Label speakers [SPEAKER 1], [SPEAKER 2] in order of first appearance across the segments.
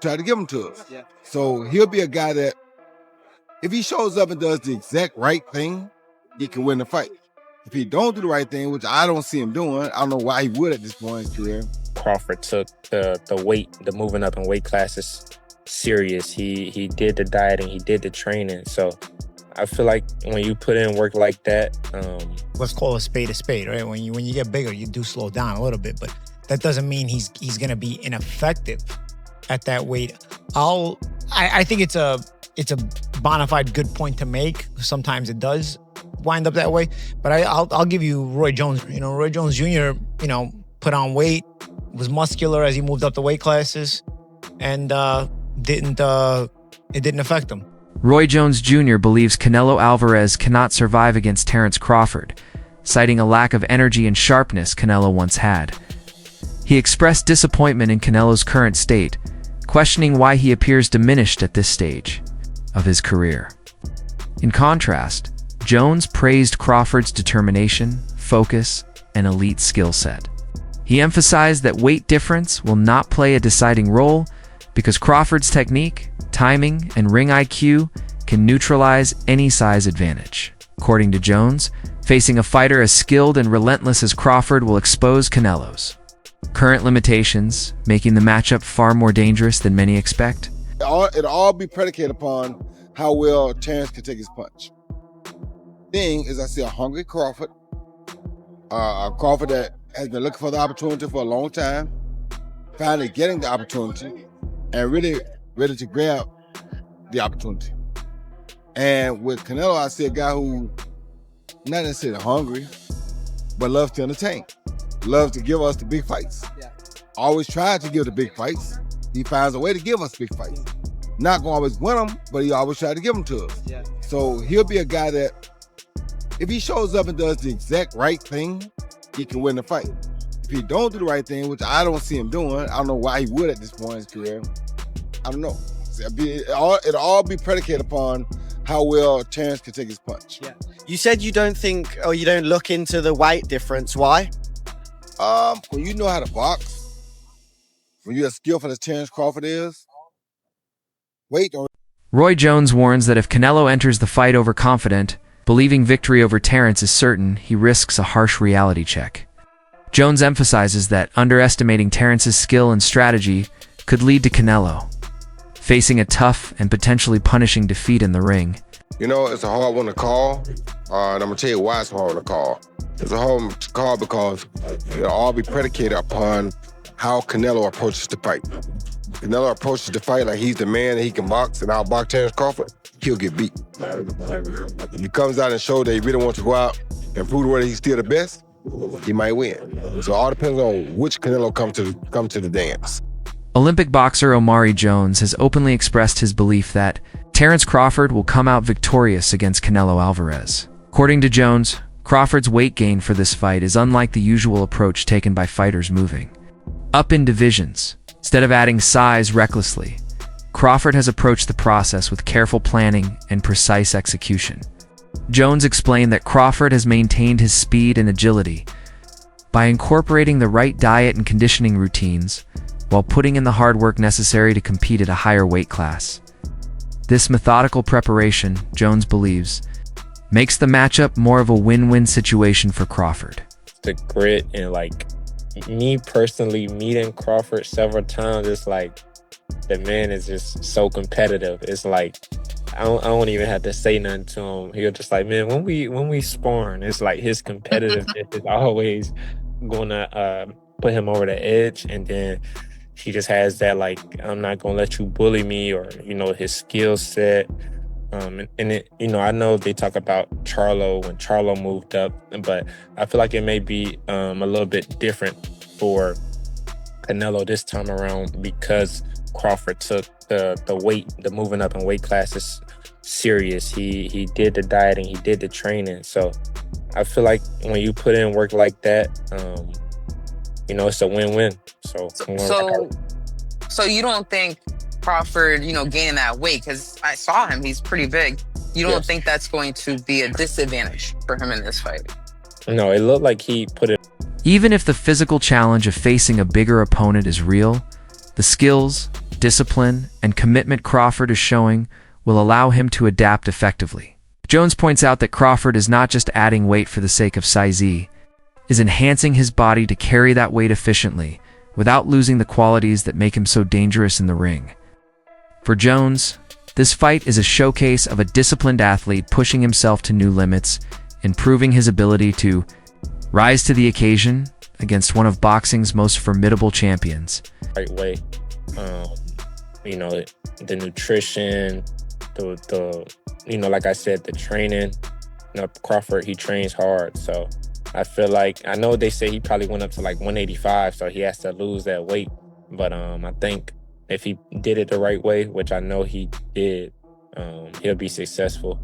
[SPEAKER 1] try to give them to us. Yeah. So he'll be a guy that, if he shows up and does the exact right thing, he can win the fight. If he don't do the right thing, which I don't see him doing, I don't know why he would at this point in his career.
[SPEAKER 2] Crawford took the moving up in weight classes serious. He did the dieting, he did the training. So I feel like when you put in work like that,
[SPEAKER 3] let's call a spade, right? When you get bigger, you do slow down a little bit, but that doesn't mean he's gonna be ineffective at that weight. I think it's a bona fide good point to make. Sometimes it does wind up that way, but I'll give you Roy Jones. Roy Jones Jr. Put on weight, was muscular as he moved up the weight classes, and it didn't affect him.
[SPEAKER 4] Roy Jones Jr. believes Canelo Alvarez cannot survive against Terence Crawford, citing a lack of energy and sharpness Canelo once had. He expressed disappointment in Canelo's current state, questioning why he appears diminished at this stage of his career. In contrast, Jones praised Crawford's determination, focus, and elite skill set. He emphasized that weight difference will not play a deciding role because Crawford's technique, timing, and ring IQ can neutralize any size advantage. According to Jones, facing a fighter as skilled and relentless as Crawford will expose Canelo's current limitations, making the matchup far more dangerous than many expect.
[SPEAKER 1] It'll all be predicated upon how well Terence can take his punch. Thing is, I see a hungry Crawford, a Crawford that has been looking for the opportunity for a long time, finally getting the opportunity, and really ready to grab the opportunity. And with Canelo, I see a guy who not necessarily hungry, but loves to entertain, loves to give us the big fights. Yeah. Always tries to give the big fights. He finds a way to give us big fights. Not gonna always win them, but he always tries to give them to us. Yeah. So he'll be a guy that, if he shows up and does the exact right thing, he can win the fight. If he don't do the right thing, which I don't see him doing, I don't know why he would at this point in his career. I don't know. It'll all be predicated upon how well Terence can take his punch.
[SPEAKER 5] Yeah. You said you don't think, or you don't look into the weight difference. Why?
[SPEAKER 1] When you know how to box, when you're as skillful as Terence Crawford is, weight don't.
[SPEAKER 4] Roy Jones warns that if Canelo enters the fight overconfident, believing victory over Terence is certain, he risks a harsh reality check. Jones emphasizes that underestimating Terence's skill and strategy could lead to Canelo facing a tough and potentially punishing defeat in the ring.
[SPEAKER 1] It's a hard one to call, and I'm gonna tell you why it's a hard one to call. It's a hard one to call because it'll all be predicated upon how Canelo approaches the fight. Canelo approaches the fight like he's the man and he can box and outbox Terence Crawford, he'll get beat. If he comes out and shows that he really wants to go out and prove whether he's still the best, he might win. So it all depends on which Canelo come to the dance.
[SPEAKER 4] Olympic boxer Omari Jones has openly expressed his belief that Terence Crawford will come out victorious against Canelo Alvarez. According to Jones, Crawford's weight gain for this fight is unlike the usual approach taken by fighters moving up in divisions. Instead of adding size recklessly, Crawford has approached the process with careful planning and precise execution. Jones explained that Crawford has maintained his speed and agility by incorporating the right diet and conditioning routines while putting in the hard work necessary to compete at a higher weight class. This methodical preparation, Jones believes, makes the matchup more of a win-win situation for Crawford.
[SPEAKER 2] The grit and me personally meeting Crawford several times, it's like the man is just so competitive. It's like I don't even have to say nothing to him. He'll just man, when we sparring, it's like his competitiveness is always gonna put him over the edge, and then he just has that I'm not gonna let you bully me, or his skill set. And it, I know they talk about Charlo when Charlo moved up, but I feel like it may be a little bit different for Canelo this time around because Crawford took the moving up in weight classes serious. He did the dieting, he did the training. So I feel like when you put in work like that, it's a win-win.
[SPEAKER 6] So you don't think Crawford, gaining that weight, because I saw him, he's pretty big. You don't think that's going to be a disadvantage for him in this fight?
[SPEAKER 2] No, it looked like he put it.
[SPEAKER 4] Even if the physical challenge of facing a bigger opponent is real, the skills, discipline, and commitment Crawford is showing will allow him to adapt effectively. Jones points out that Crawford is not just adding weight for the sake of size, is enhancing his body to carry that weight efficiently without losing the qualities that make him so dangerous in the ring. For Jones, this fight is a showcase of a disciplined athlete pushing himself to new limits and proving his ability to rise to the occasion against one of boxing's most formidable champions.
[SPEAKER 2] Right way. You know, the nutrition, like I said, the training. You know, Crawford, he trains hard. So I feel like, I know they say he probably went up to like 185, so he has to lose that weight. But I think if he did it the right way, which I know he did, he'll be successful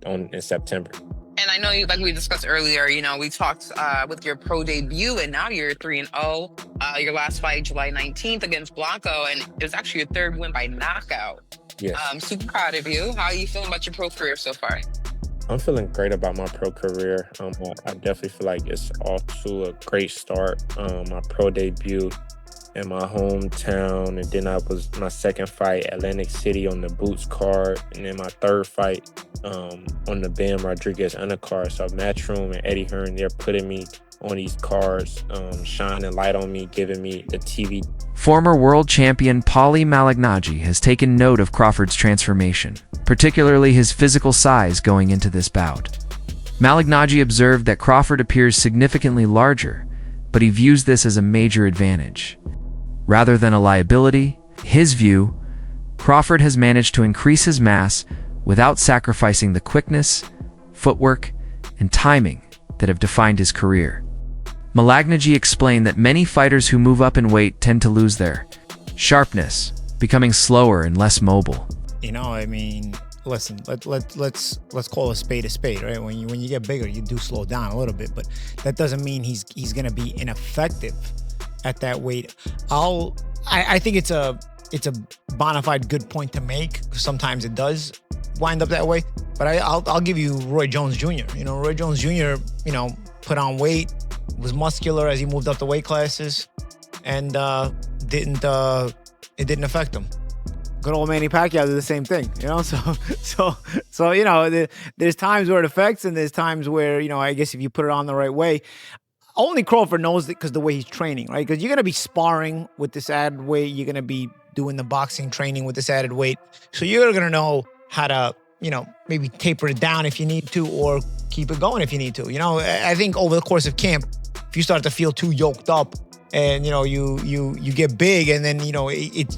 [SPEAKER 2] in September.
[SPEAKER 6] And I know, like we discussed earlier, we talked with your pro debut, and now you're 3-0. Your last fight, July 19th against Blanco, and it was actually your third win by knockout.
[SPEAKER 2] Yes.
[SPEAKER 6] Super proud of you. How are you feeling about your pro career so far?
[SPEAKER 2] I'm feeling great about my pro career. I definitely feel like it's off to a great start. My pro debut in my hometown, and then I was my second fight, Atlantic City on the Boots card, and then my third fight on the Bam Rodriguez undercard. So Matchroom and Eddie Hearn, they're putting me on these cards, shining light on me, giving me the TV.
[SPEAKER 4] Former world champion Paulie Malignaggi has taken note of Crawford's transformation, particularly his physical size going into this bout. Malignaggi observed that Crawford appears significantly larger, but he views this as a major advantage. Rather than a liability, his view, Crawford has managed to increase his mass without sacrificing the quickness, footwork, and timing that have defined his career. Malignaggi explained that many fighters who move up in weight tend to lose their sharpness, becoming slower and less mobile.
[SPEAKER 3] Listen, let's call a spade, right? When you get bigger, you do slow down a little bit, but that doesn't mean he's gonna be ineffective at that weight. I think it's a bona fide good point to make. Sometimes it does wind up that way, but I'll give you Roy Jones Jr. Roy Jones Jr. Put on weight, was muscular as he moved up the weight classes, and it didn't affect him. Good old Manny Pacquiao did the same thing, So there's times where it affects, and there's times where I guess if you put it on the right way. Only Crawford knows it because the way he's training, right? Because you're gonna be sparring with this added weight, you're gonna be doing the boxing training with this added weight, so you're gonna know how to maybe taper it down if you need to, or keep it going if you need to. I think over the course of camp, if you start to feel too yoked up, and you get big, and then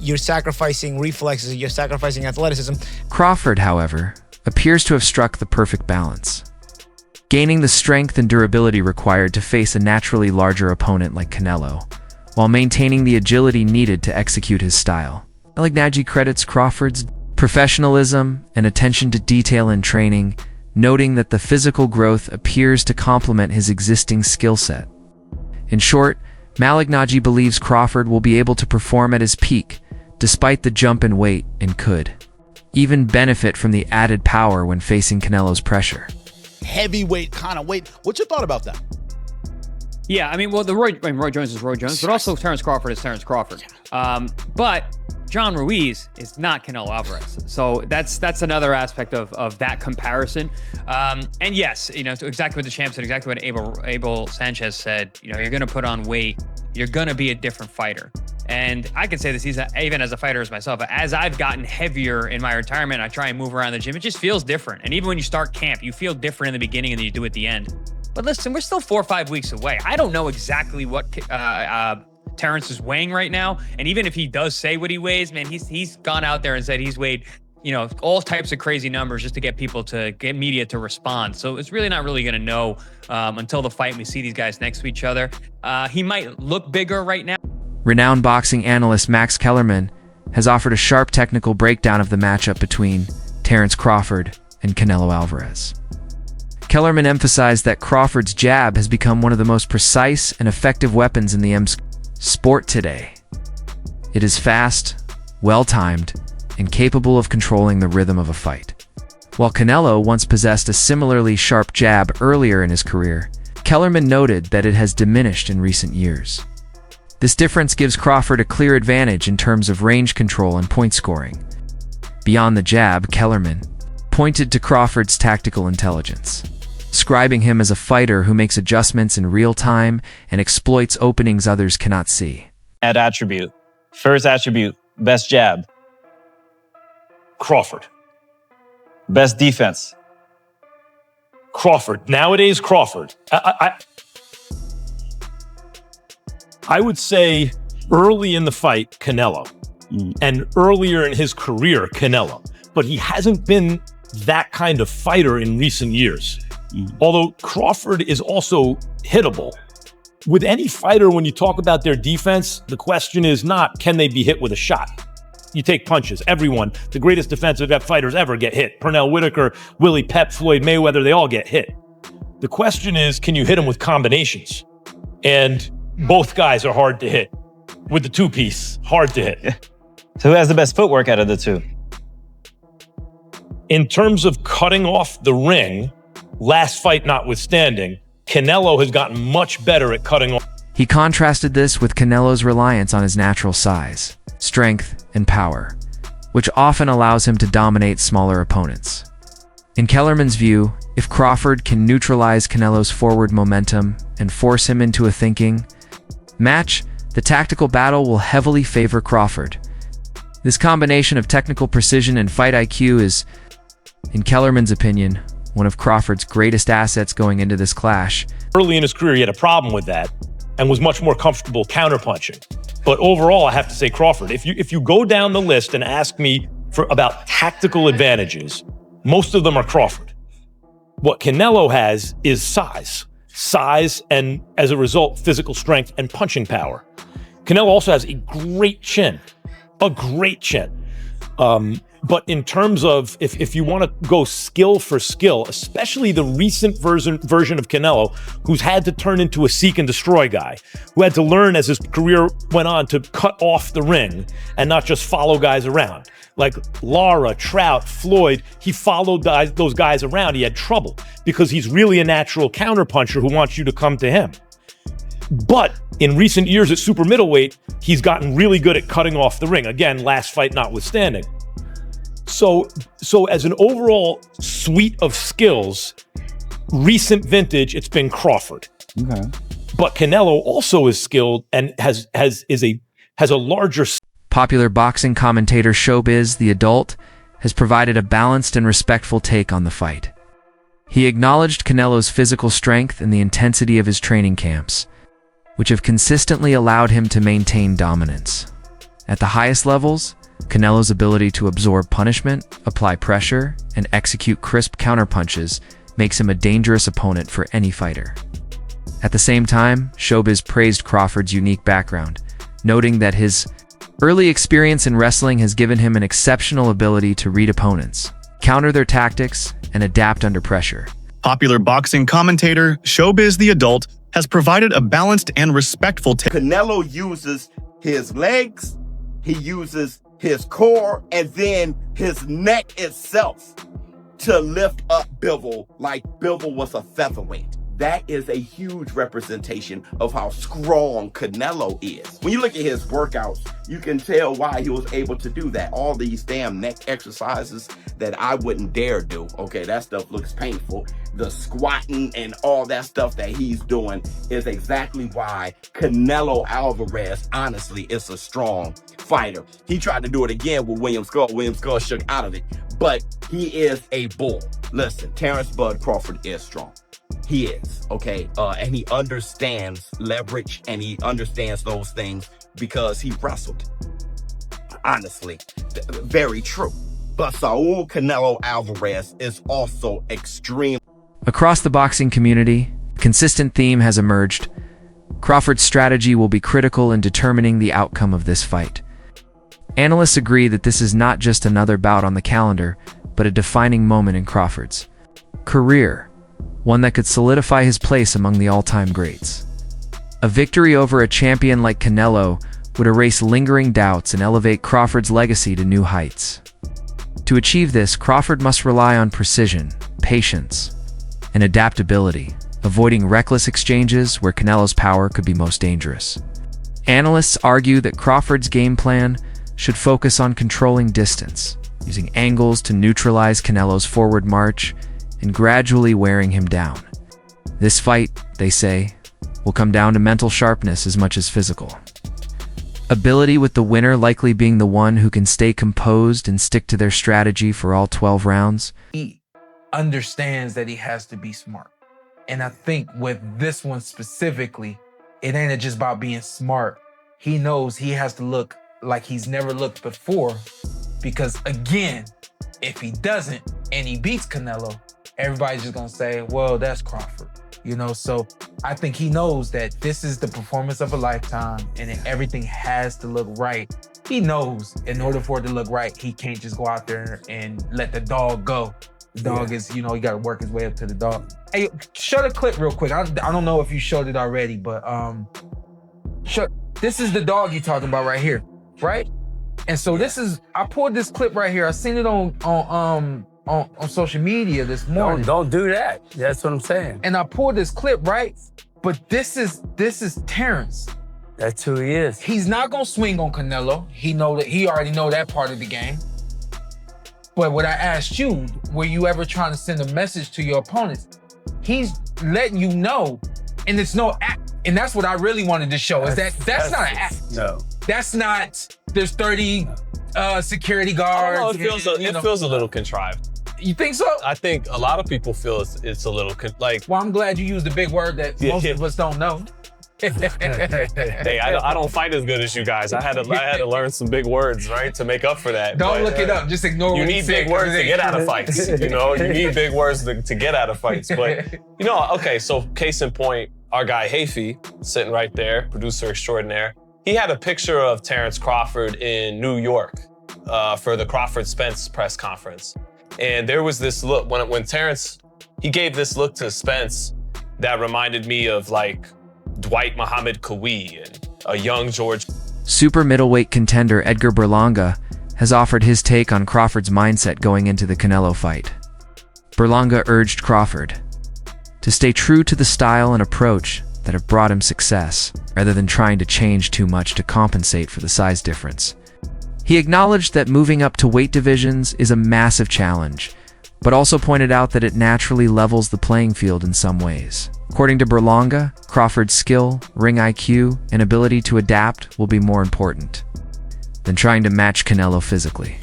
[SPEAKER 3] you're sacrificing reflexes, you're sacrificing athleticism.
[SPEAKER 4] Crawford, however, appears to have struck the perfect balance, gaining the strength and durability required to face a naturally larger opponent like Canelo, while maintaining the agility needed to execute his style. Malignaggi credits Crawford's professionalism and attention to detail in training, noting that the physical growth appears to complement his existing skill set. In short, Malignaggi believes Crawford will be able to perform at his peak, despite the jump in weight, and could even benefit from the added power when facing Canelo's pressure.
[SPEAKER 7] Heavyweight kind of weight. What's your thought about that?
[SPEAKER 8] Yeah, Roy Jones is Roy Jones, but also Terence Crawford is Terence Crawford. But John Ruiz is not Canelo Alvarez. So that's another aspect of that comparison. And yes, exactly what the champ said, exactly what Abel Sanchez said, you're going to put on weight, you're going to be a different fighter. And I can say this even as a fighter as myself, as I've gotten heavier in my retirement, I try and move around the gym, it just feels different. And even when you start camp, you feel different in the beginning than you do at the end. But listen, we're still 4 or 5 weeks away. I don't know exactly what Terence is weighing right now. And even if he does say what he weighs, man, he's gone out there and said he's weighed, all types of crazy numbers just to get media to respond. So it's really not really going to know until the fight and we see these guys next to each other. He might look bigger right now.
[SPEAKER 4] Renowned boxing analyst Max Kellerman has offered a sharp technical breakdown of the matchup between Terence Crawford and Canelo Alvarez. Kellerman emphasized that Crawford's jab has become one of the most precise and effective weapons in the sport today. It is fast, well-timed, and capable of controlling the rhythm of a fight. While Canelo once possessed a similarly sharp jab earlier in his career, Kellerman noted that it has diminished in recent years. This difference gives Crawford a clear advantage in terms of range control and point scoring. Beyond the jab, Kellerman pointed to Crawford's tactical intelligence, describing him as a fighter who makes adjustments in real time and exploits openings others cannot see.
[SPEAKER 9] At attribute. First attribute, best jab.
[SPEAKER 10] Crawford.
[SPEAKER 9] Best defense.
[SPEAKER 10] Crawford. Nowadays, Crawford. I would say early in the fight, Canelo. And earlier in his career, Canelo. But he hasn't been that kind of fighter in recent years. Although Crawford is also hittable. With any fighter, when you talk about their defense, the question is not, can they be hit with a shot? You take punches. Everyone, the greatest defensive fighters ever get hit. Pernell Whitaker, Willie Pep, Floyd Mayweather, they all get hit. The question is, can you hit them with combinations? And both guys are hard to hit. With the two-piece, hard to hit.
[SPEAKER 9] So who has the best footwork out of the two?
[SPEAKER 10] In terms of cutting off the ring, last fight notwithstanding, Canelo has gotten much better at cutting off.
[SPEAKER 4] He contrasted this with Canelo's reliance on his natural size, strength, and power, which often allows him to dominate smaller opponents. In Kellerman's view, if Crawford can neutralize Canelo's forward momentum and force him into a thinking match, the tactical battle will heavily favor Crawford. This combination of technical precision and fight IQ is, in Kellerman's opinion, one of Crawford's greatest assets going into this clash.
[SPEAKER 10] Early in his career, he had a problem with that and was much more comfortable counterpunching. But overall, I have to say Crawford. If you go down the list and ask me about tactical advantages, most of them are Crawford. What Canelo has is size. Size and, as a result, physical strength and punching power. Canelo also has a great chin. A great chin. But in terms of, if you want to go skill for skill, especially the recent version of Canelo, who's had to turn into a seek and destroy guy, who had to learn as his career went on to cut off the ring and not just follow guys around. Like Lara, Trout, Floyd, he followed those guys around. He had trouble because he's really a natural counterpuncher who wants you to come to him. But in recent years at super middleweight, he's gotten really good at cutting off the ring. Again, last fight notwithstanding. So as an overall suite of skills, recent vintage, it's been Crawford.
[SPEAKER 9] Okay.
[SPEAKER 10] But Canelo also is skilled and has a larger.
[SPEAKER 4] Popular boxing commentator Showbiz, the adult, has provided a balanced and respectful take on the fight. He acknowledged Canelo's physical strength and the intensity of his training camps, which have consistently allowed him to maintain dominance. At the highest levels, Canelo's ability to absorb punishment, apply pressure, and execute crisp counterpunches makes him a dangerous opponent for any fighter. At the same time, Showbiz praised Crawford's unique background, noting that his early experience in wrestling has given him an exceptional ability to read opponents, counter their tactics, and adapt under pressure.
[SPEAKER 11] Popular boxing commentator Showbiz the Adult has provided a balanced and respectful take.
[SPEAKER 12] Canelo uses his legs, he uses his core, and then his neck itself to lift up Bivol like Bivol was a featherweight. That is a huge representation of how strong Canelo is. When you look at his workouts, you can tell why he was able to do that. All these damn neck exercises that I wouldn't dare do. Okay, that stuff looks painful. The squatting and all that stuff that he's doing is exactly why Canelo Alvarez, honestly, is a strong fighter. He tried to do it again with William Skull. William Skull shook out of it, but he is a bull. Listen, Terence Bud Crawford is strong. He is, okay? And he understands leverage and he understands those things because he wrestled. Honestly, very true. But Saul Canelo Alvarez is also extreme.
[SPEAKER 4] Across the boxing community, a consistent theme has emerged. Crawford's strategy will be critical in determining the outcome of this fight. Analysts agree that this is not just another bout on the calendar, but a defining moment in Crawford's career, one that could solidify his place among the all-time greats. A victory over a champion like Canelo would erase lingering doubts and elevate Crawford's legacy to new heights. To achieve this, Crawford must rely on precision, patience, and adaptability, avoiding reckless exchanges where Canelo's power could be most dangerous. Analysts argue that Crawford's game plan should focus on controlling distance, using angles to neutralize Canelo's forward march and gradually wearing him down. This fight, they say, will come down to mental sharpness as much as physical. Ability, with the winner likely being the one who can stay composed and stick to their strategy for all 12 rounds.
[SPEAKER 13] He understands that he has to be smart. And I think with this one specifically, it ain't just about being smart. He knows he has to look like he's never looked before, because again, if he doesn't and he beats Canelo, everybody's just gonna say, well, that's Crawford. So I think he knows that this is the performance of a lifetime and that everything has to look right. He knows in order for it to look right, he can't just go out there and let the dog go. The dog is, he got to work his way up to the dog. Hey, show the clip real quick. I don't know if you showed it already, but this is the dog you're talking about right here, right? And so I pulled this clip right here. I seen it on social media this morning.
[SPEAKER 14] Don't do that. That's what I'm saying.
[SPEAKER 13] And I pulled this clip, right? But this is Terence.
[SPEAKER 14] That's who he is.
[SPEAKER 13] He's not gonna swing on Canelo. He already know that part of the game. But what I asked you, were you ever trying to send a message to your opponents? He's letting you know, and it's no act. And that's what I really wanted to show, is that's not an act.
[SPEAKER 14] No.
[SPEAKER 13] That's not, there's 30 security guards.
[SPEAKER 15] It feels a little contrived.
[SPEAKER 13] You think so?
[SPEAKER 15] I think a lot of people feel it's a little
[SPEAKER 13] Well, I'm glad you used a big word that most of us don't know.
[SPEAKER 15] Hey, I don't fight as good as you guys. I had to learn some big words, right, to make up for that.
[SPEAKER 13] Don't look it up. Just ignore.
[SPEAKER 15] You need big words to get out of fights. You need big words to get out of fights. But okay. So case in point, our guy Hafey, sitting right there, producer extraordinaire. He had a picture of Terence Crawford in New York for the Crawford Spence press conference. And there was this look, when Terence, he gave this look to Spence that reminded me of like Dwight Muhammad Kawi and a young George.
[SPEAKER 4] Super middleweight contender Edgar Burlanga has offered his take on Crawford's mindset going into the Canelo fight. Burlanga urged Crawford to stay true to the style and approach that have brought him success, rather than trying to change too much to compensate for the size difference. He acknowledged that moving up to weight divisions is a massive challenge, but also pointed out that it naturally levels the playing field in some ways. According to Burlanga, Crawford's skill, ring IQ, and ability to adapt will be more important than trying to match Canelo physically.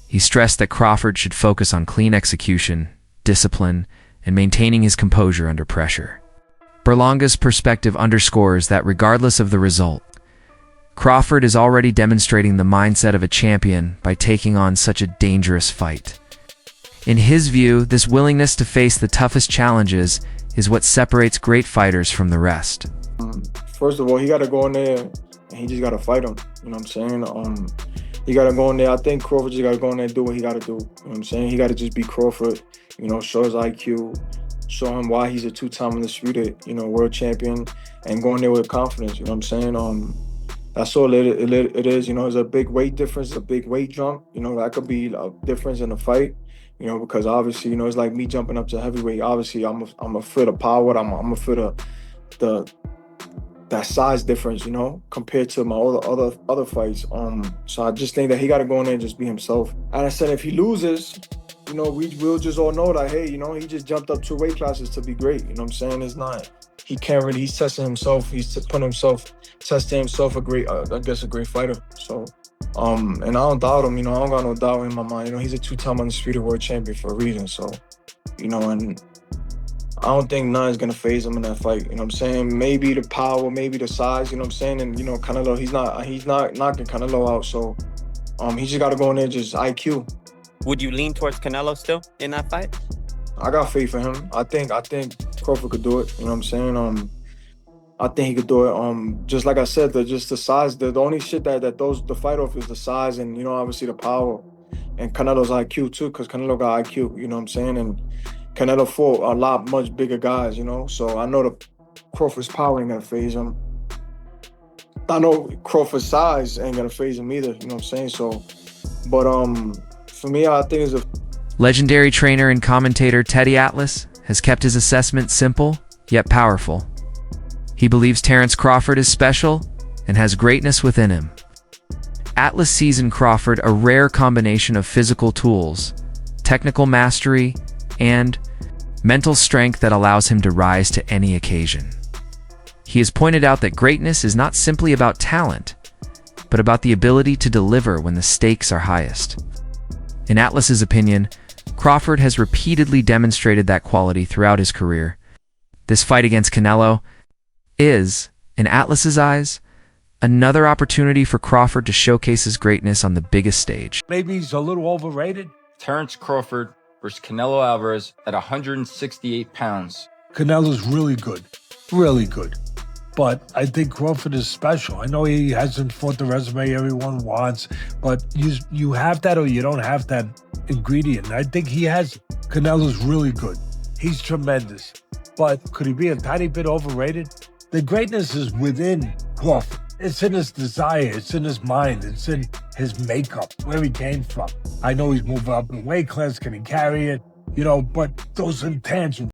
[SPEAKER 4] He stressed that Crawford should focus on clean execution, discipline, and maintaining his composure under pressure. Burlanga's perspective underscores that regardless of the result, Crawford is already demonstrating the mindset of a champion by taking on such a dangerous fight. In his view, this willingness to face the toughest challenges is what separates great fighters from the rest.
[SPEAKER 16] First of all, he got to go in there and he just got to fight him. You know what I'm saying? He got to go in there. I think Crawford just got to go in there and do what he got to do. You know what I'm saying? He got to just be Crawford, show his IQ, show him why he's a two-time undisputed, world champion, and go in there with confidence. You know what I'm saying? That's all it is. There's a big weight difference, a big weight jump. That could be a difference in the fight. Because obviously, it's like me jumping up to heavyweight. Obviously, I'm a fit of power. I'm a fit of that size difference, compared to my other fights. So I just think that he got to go in there and just be himself. And I said, if he loses, we'll just all know that, hey, he just jumped up 2 weight classes to be great. You know what I'm saying? It's not. He can't really. He's testing himself. He's testing himself a great fighter. So. And I don't doubt him, I don't got no doubt in my mind. He's a 2-time undisputed world champion for a reason. So, and I don't think nothing's gonna faze him in that fight. You know what I'm saying? Maybe the power, maybe the size, you know what I'm saying? And Canelo, he's not knocking Canelo out. So he just gotta go in there just IQ.
[SPEAKER 17] Would you lean towards Canelo still in that fight?
[SPEAKER 16] I got faith in him. I think Crawford could do it. You know what I'm saying? I think he could do it. Just like I said, just the size. The only shit that throws the fight off is the size and, obviously the power. And Canelo's IQ too, because Canelo got IQ, you know what I'm saying? And Canelo fought a lot much bigger guys, So I know the Crawford's power ain't gonna faze him. I know Crawford's size ain't gonna faze him either, you know what I'm saying? So, but for me, I think it's a...
[SPEAKER 4] Legendary trainer and commentator Teddy Atlas has kept his assessment simple, yet powerful. He believes Terence Crawford is special, and has greatness within him. Atlas sees in Crawford a rare combination of physical tools, technical mastery, and mental strength that allows him to rise to any occasion. He has pointed out that greatness is not simply about talent, but about the ability to deliver when the stakes are highest. In Atlas's opinion, Crawford has repeatedly demonstrated that quality throughout his career. This fight against Canelo is, in Atlas's eyes, another opportunity for Crawford to showcase his greatness on the biggest stage.
[SPEAKER 18] Maybe he's a little overrated.
[SPEAKER 19] Terence Crawford versus Canelo Alvarez at 168 pounds.
[SPEAKER 18] Canelo's really good. Really good. But I think Crawford is special. I know he hasn't fought the resume everyone wants, but you have that or you don't have that ingredient. I think he has. Canelo's really good. He's tremendous. But could he be a tiny bit overrated? The greatness is within Crawford. It's in his desire. It's in his mind. It's in his makeup, where he came from. I know he's moved up in weight class. Can he carry it? But those intangibles.